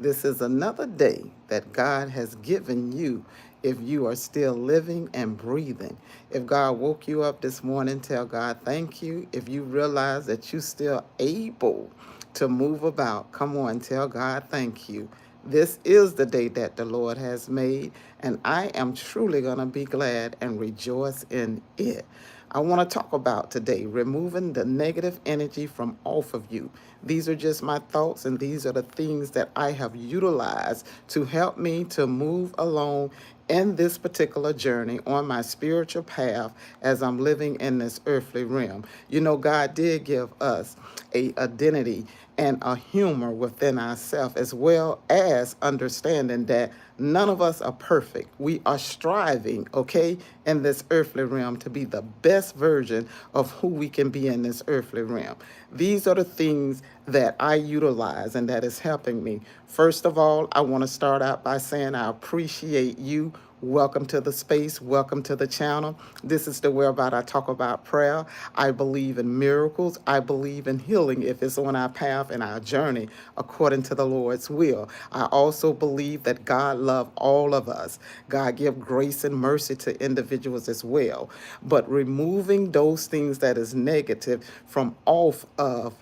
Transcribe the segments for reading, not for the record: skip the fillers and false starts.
This is another day that God has given you if you are still living and breathing. If God woke you up this morning, tell God thank you. If you realize that you're still able to move about, come on, tell God thank you. This is the day that the Lord has made, and I am truly going to be glad and rejoice in it. I want to talk about today removing the negative energy from off of you. These are just my thoughts, and these are the things that I have utilized to help me to move along in this particular journey on my spiritual path as I'm living in this earthly realm. You know, God did give us a identity and a humor within ourselves, as well as understanding that none of us are perfect. We are striving, okay, in this earthly realm to be the best version of who we can be in this earthly realm. These are the things that I utilize and that is helping me. First of all, I want to start out by saying I appreciate you. Welcome to the space. Welcome to the channel. This is the whereabout I talk about prayer. I believe in miracles. I believe in healing if it's on our path and our journey according to the Lord's will. I also believe that God loves all of us. God give grace and mercy to individuals as well. But removing those things that is negative from off of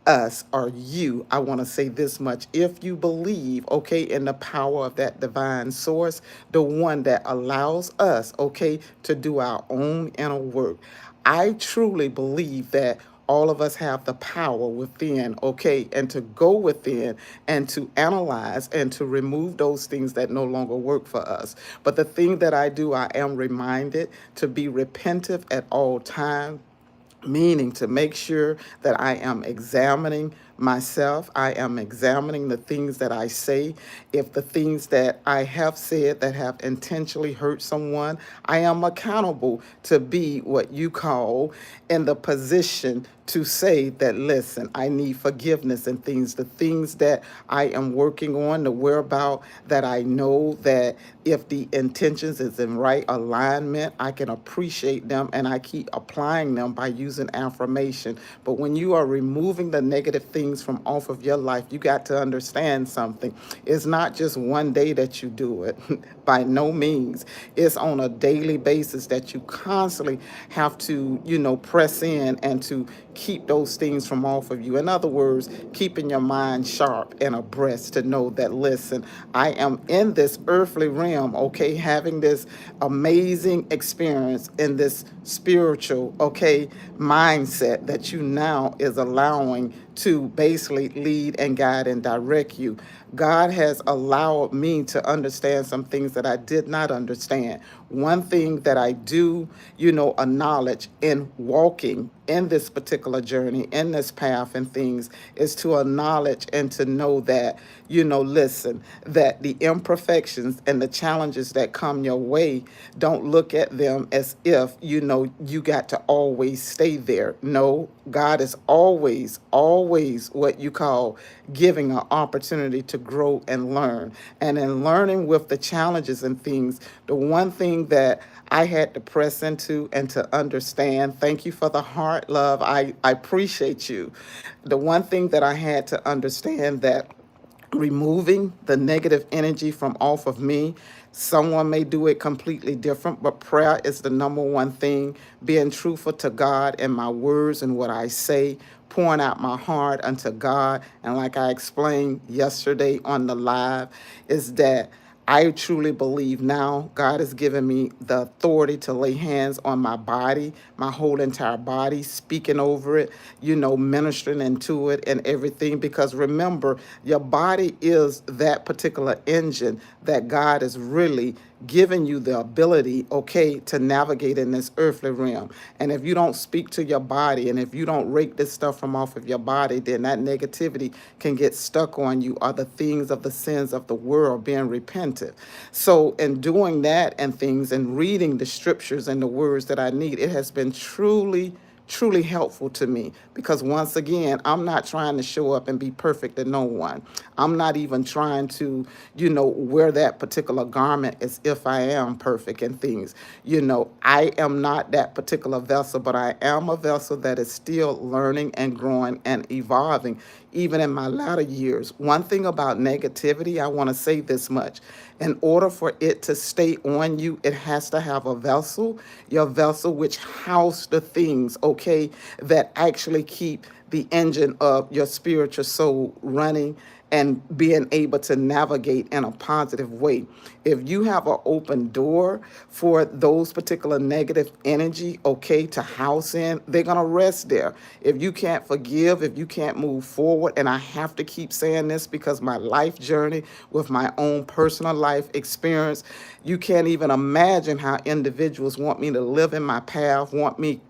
us or you, I want to say this much. If you believe, okay, in the power of that divine source, the one that allows us, okay, to do our own inner work, I truly believe that all of us have the power within, okay, and to go within and to analyze and to remove those things that no longer work for us. But the thing that I do, I am reminded to be repentive at all times, meaning to make sure that I am examining myself. I am examining the things that I say. If the things that I have said that have intentionally hurt someone, I am accountable to be what you call in the position to say that, listen, I need forgiveness and things, the things that I am working on, the whereabout that I know that if the intentions is in right alignment, I can appreciate them and I keep applying them by using affirmation. But when you are removing the negative things from off of your life, you got to understand something. It's not just one day that you do it. By no means. It's on a daily basis that you constantly have to, press in and to keep those things from off of you. In other words, keeping your mind sharp and abreast to know that, listen, I am in this earthly realm, okay, having this amazing experience in this spiritual, okay, mindset that you now is allowing to basically lead and guide and direct you. God has allowed me to understand some things that I did not understand. One thing that I do, acknowledge in walking in this particular journey, in this path and things, is to acknowledge and to know that, listen, that the imperfections and the challenges that come your way, don't look at them as if, you got to always stay there. No, God is always what you call giving an opportunity to grow and learn. And in learning with the challenges and things, the one thing that I had to press into and to understand, thank you for the heart, love. I appreciate you. The one thing that I had to understand that removing the negative energy from off of me. Someone may do it completely different, but prayer is the number one thing. Being truthful to God and my words and what I say, pouring out my heart unto God. And like I explained yesterday on the live, is that I truly believe now God has given me the authority to lay hands on my body, my whole entire body, speaking over it, ministering into it and everything. Because remember, your body is that particular engine that God is really giving you the ability, okay, to navigate in this earthly realm. And if you don't speak to your body and if you don't rake this stuff from off of your body, then that negativity can get stuck on you, or the things of the sins of the world being repented. So in doing that and things and reading the scriptures and the words that I need, it has been truly helpful to me, because once again, I'm not trying to show up and be perfect to no one. I'm not even trying to, wear that particular garment as if I am perfect and things. I am not that particular vessel, but I am a vessel that is still learning and growing and evolving even in my latter years. One thing about negativity, I want to say this much. In order for it to stay on you, it has to have a vessel, your vessel which house the things, okay, that actually keep the engine of your spiritual soul running and being able to navigate in a positive way. If you have an open door for those particular negative energy, okay, to house in, they're going to rest there. If you can't forgive, if you can't move forward, and I have to keep saying this because my life journey with my own personal life experience, you can't even imagine how individuals want me to live in my path, want me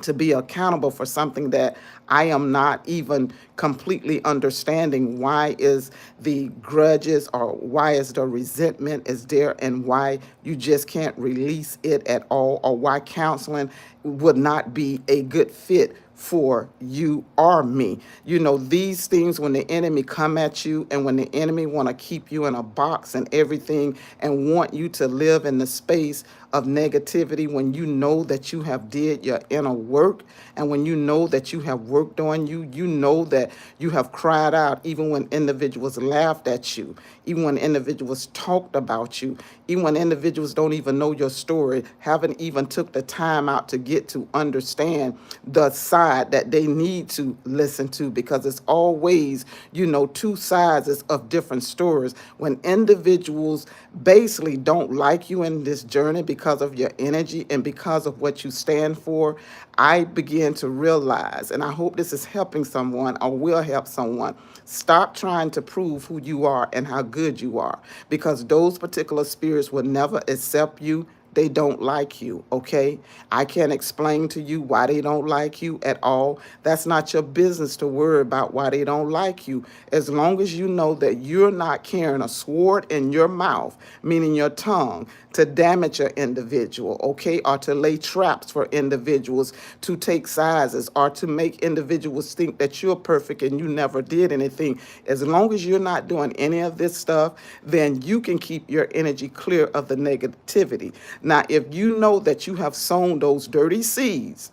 to be accountable for something that I am not even completely understanding. Why is the grudges or why is the resentment is there, and why you just can't release it at all, or why counseling would not be a good fit for you or me. You know, these things, when the enemy come at you and when the enemy want to keep you in a box and everything and want you to live in the space of negativity, when you know that you have did your inner work, and when you know that you have worked on you, you know that you have cried out even when individuals laughed at you, even when individuals talked about you, even when individuals don't even know your story, haven't even took the time out to get to understand the side that they need to listen to, because it's always, you know, two sides of different stories. When individuals basically don't like you in this journey because of your energy and because of what you stand for, I began to realize, and I hope this is helping someone or will help someone, stop trying to prove who you are and how good you are, because those particular spirits will never accept you. They don't like you, okay? I can't explain to you why they don't like you at all. That's not your business to worry about why they don't like you. As long as you know that you're not carrying a sword in your mouth, meaning your tongue, to damage an individual, okay? Or to lay traps for individuals, to take sizes, or to make individuals think that you're perfect and you never did anything. As long as you're not doing any of this stuff, then you can keep your energy clear of the negativity. Now, if you know that you have sown those dirty seeds,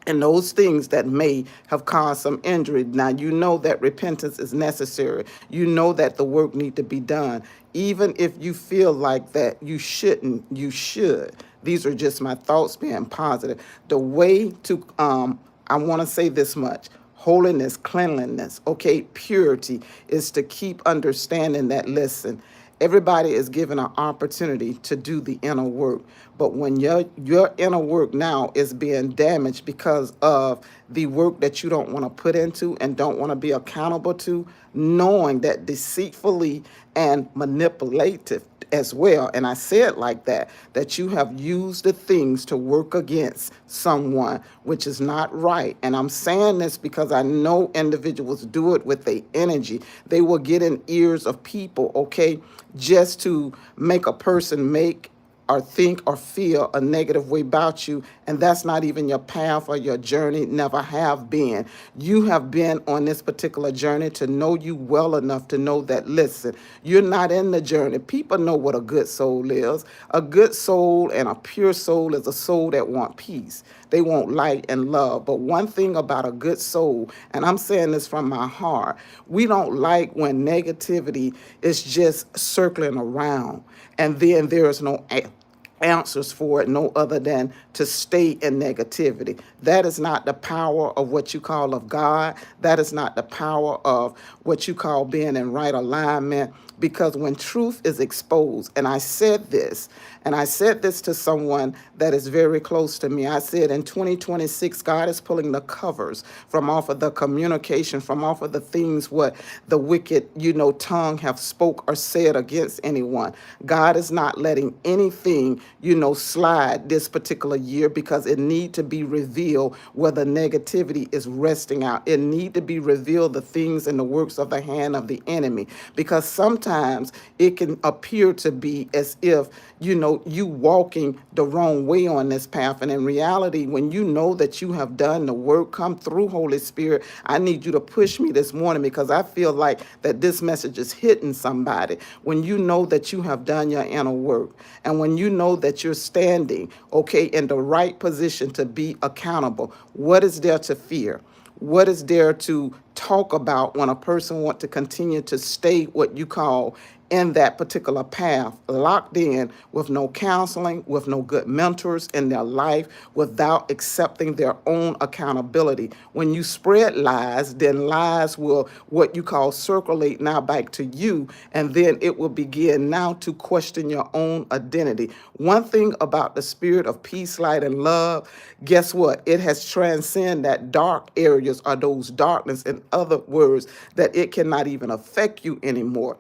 and those things that may have caused some injury, now you know that repentance is necessary. You know that the work need to be done. Even if you feel like that you shouldn't, you should. These are just my thoughts being positive. The way to, I want to say this much: holiness, cleanliness, okay, purity, is to keep understanding that, listen, everybody is given an opportunity to do the inner work. But when your inner work now is being damaged because of the work that you don't want to put into and don't want to be accountable to, knowing that deceitfully and manipulative as well, and I say it like that, that you have used the things to work against someone, which is not right. And I'm saying this because I know individuals do it with their energy. They will get in ears of people, okay, just to make a person make or think or feel a negative way about you, and that's not even your path or your journey, never have been. You have been on this particular journey to know you well enough to know that, listen, you're not in the journey. People know what a good soul is. A good soul and a pure soul is a soul that want peace. They want light and love. But one thing about a good soul, and I'm saying this from my heart, we don't like when negativity is just circling around and then there is no answers for it, no other than to stay in negativity. That is not the power of what you call of God. That is not the power of what you call being in right alignment. Because when truth is exposed, and I said this, and I said this to someone that is very close to me. I said in 2026, God is pulling the covers from off of the communication, from off of the things what the wicked, tongue have spoke or said against anyone. God is not letting anything, slide this particular year, because it need to be revealed where the negativity is resting out. It need to be revealed, the things and the works of the hand of the enemy, because sometimes it can appear to be as if, you walking the wrong way on this path. And in reality, when you know that you have done the work, come through, Holy Spirit. I need you to push me this morning, because I feel like that this message is hitting somebody. When you know that you have done your inner work, and when you know that you're standing, okay, in the right position to be accountable, what is there to fear? What is there to talk about when a person want to continue to stay what you call in that particular path, locked in with no counseling, with no good mentors in their life, without accepting their own accountability. When you spread lies, then lies will, what you call, circulate now back to you, and then it will begin now to question your own identity. One thing about the spirit of peace, light, and love, guess what? It has transcended that dark areas or those darkness. In other words, that it cannot even affect you anymore.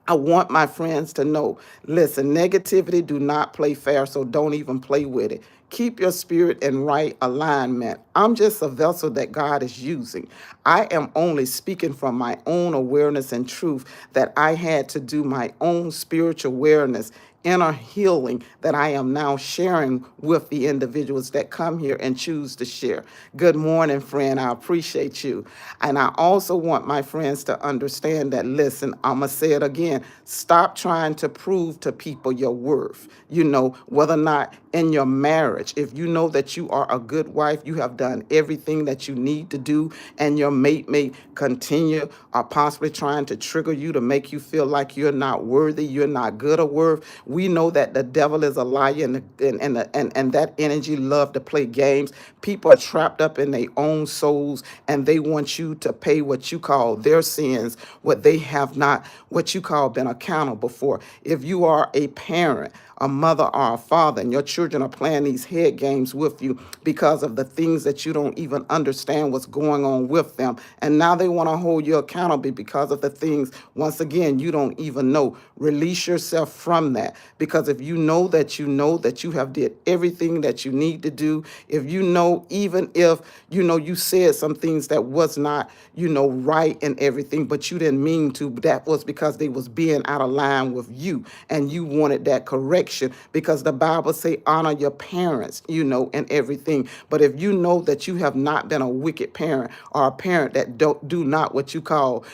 I want my friends to know, listen, negativity do not play fair, so don't even play with it. Keep your spirit in right alignment. I'm just a vessel that God is using. I am only speaking from my own awareness and truth that I had to do my own spiritual awareness, inner healing that I am now sharing with the individuals that come here and choose to share. Good morning, friend. I appreciate you. And I also want my friends to understand that, listen, I'm going to say it again. Stop trying to prove to people your worth. You know, whether or not in your marriage, if you know that you are a good wife, you have done everything that you need to do, and your mate may continue or possibly trying to trigger you to make you feel like you're not worthy, you're not good or worth. We know that the devil is a liar, and that energy love to play games. People are trapped up in their own souls, and they want you to pay what you call their sins, what they have not, what you call, been accountable for. If you are a parent, a mother or a father, and your children are playing these head games with you because of the things that you don't even understand what's going on with them, and now they want to hold you accountable because of the things, once again, you don't even know. Release yourself from that, because if you know that you have did everything that you need to do, if you know, even if you said some things that was not right and everything, but you didn't mean to, that was because they was being out of line with you, and you wanted that correction, because the Bible say honor your parents, and everything. But if you know that you have not been a wicked parent, or a parent that don't do not what you call,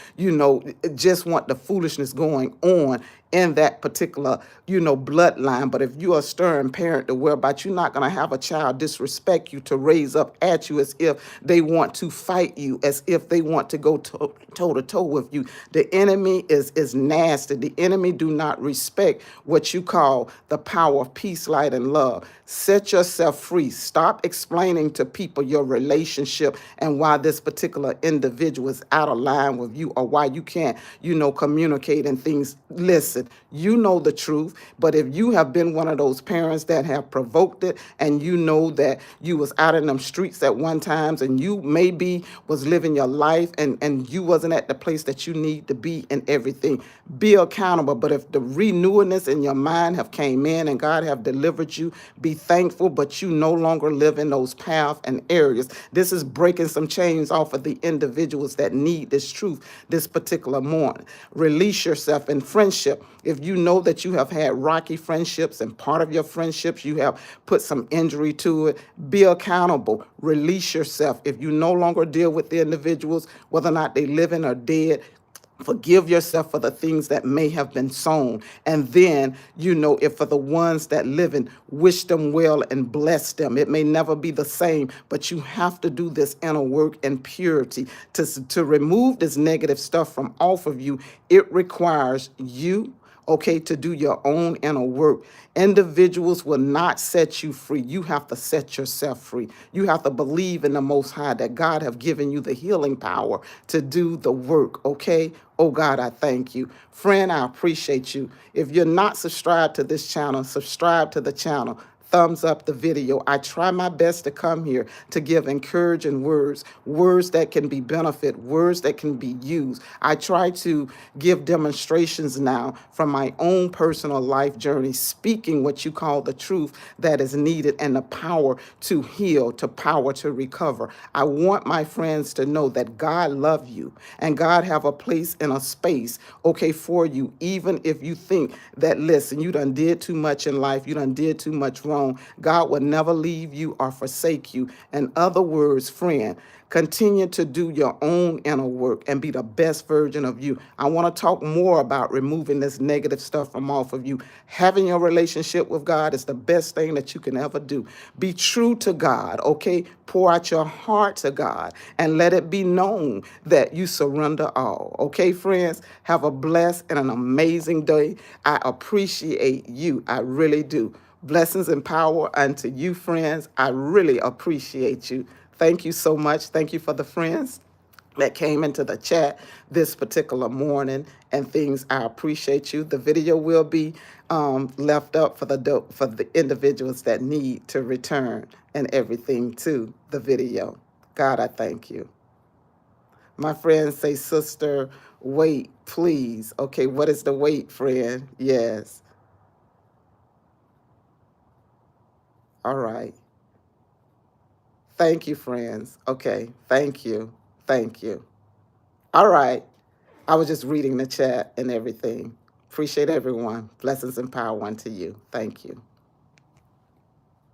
just want the foolishness going on in that particular, bloodline. But if you're a stern parent to whereby you're not going to have a child disrespect you to raise up at you as if they want to fight you, as if they want to go toe to toe with you. The enemy is nasty. The enemy do not respect what you call the power of peace, light, and love. Set yourself free. Stop explaining to people your relationship and why this particular individual is out of line with you, or why you can't, communicate and things. Listen, you know the truth, but if you have been one of those parents that have provoked it, and you know that you was out in them streets at one times, and you maybe was living your life, and you wasn't at the place that you need to be and everything, be accountable. But if the renewalness in your mind have came in and God have delivered you, be thankful, but you no longer live in those paths and areas. This is breaking some chains off of the individuals that need this truth this particular morning. Release yourself in friendship. If you know that you have had rocky friendships, and part of your friendships you have put some injury to it, be accountable. Release yourself. If you no longer deal with the individuals, whether or not they living or dead, forgive yourself for the things that may have been sown. And then, if for the ones that live in, wish them well and bless them. It may never be the same, but you have to do this inner work and purity to remove this negative stuff from off of you. It requires you, okay, to do your own inner work. Individuals will not set you free. You have to set yourself free. You have to believe in the Most High, that God have given you the healing power to do the work, okay? Oh God, I thank you. Friend, I appreciate you. If you're not subscribed to this channel, subscribe to the channel. Thumbs up the video. I try my best to come here to give encouraging words, words that can be benefit, words that can be used. I try to give demonstrations now from my own personal life journey, speaking what you call the truth that is needed, and the power to heal, to power to recover. I want my friends to know that God love you, and God have a place and a space, okay, for you, even if you think that, listen, you done did too much in life, you done did too much wrong. wrong, God will never leave you or forsake you. In other words, friend, continue to do your own inner work and be the best version of you. I want to talk more about removing this negative stuff from off of you. Having your relationship with God is the best thing that you can ever do. Be true to God, okay? Pour out your heart to God and let it be known that you surrender all. Okay, friends? Have a blessed and an amazing day. I appreciate you. I really do. Blessings and power unto you, friends. I really appreciate you. Thank you so much. Thank you for the friends that came into the chat this particular morning and things. I appreciate you. The video will be left up for the individuals that need to return and everything to the video. God, I thank you. My friends say, sister, wait, please. Okay, what is the wait, friend? Yes. All right. Thank you, friends. Okay, thank you. Thank you. All right. I was just reading the chat and everything. Appreciate everyone. Blessings and power unto you. Thank you.